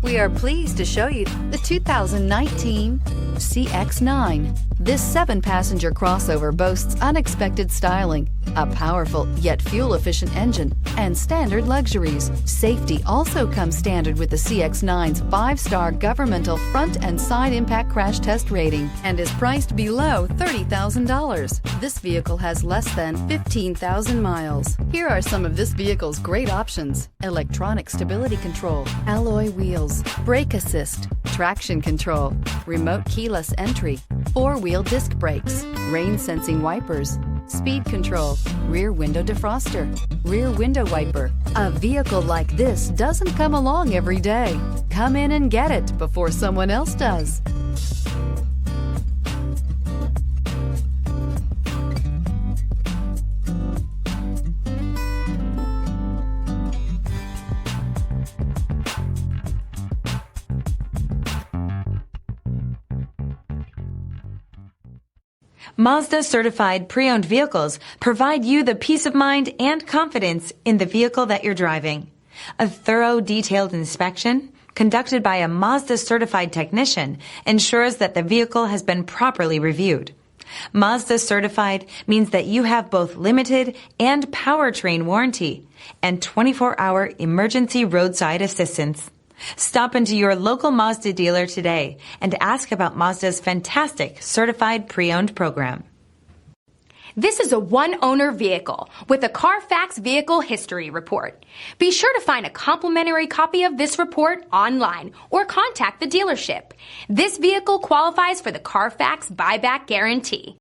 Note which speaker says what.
Speaker 1: We are pleased to show you the 2019 CX-9. This 7-passenger crossover boasts unexpected styling, a powerful yet fuel-efficient engine, and standard luxuries. Safety also comes standard with the CX-9's 5-star governmental front and side impact crash test rating and is priced below $30,000. This vehicle has less than 15,000 miles. Here are some of this vehicle's great options: electronic stability control, alloy wheels, brake assist, traction control, remote keyless entry, 4-wheel disc brakes, rain sensing wipers, speed control, rear window defroster, rear window wiper. A vehicle like this doesn't come along every day. Come in and get it before someone else does.
Speaker 2: Mazda certified pre-owned vehicles provide you the peace of mind and confidence in the vehicle that you're driving. A thorough, detailed inspection conducted by a Mazda certified technician ensures that the vehicle has been properly reviewed. Mazda certified means that you have both limited and powertrain warranty and 24-hour emergency roadside assistance. Stop into your local Mazda dealer today and ask about Mazda's fantastic certified pre-owned program.
Speaker 3: This is a one-owner vehicle with a Carfax Vehicle History Report. Be sure to find a complimentary copy of this report online or contact the dealership. This vehicle qualifies for the Carfax Buyback Guarantee.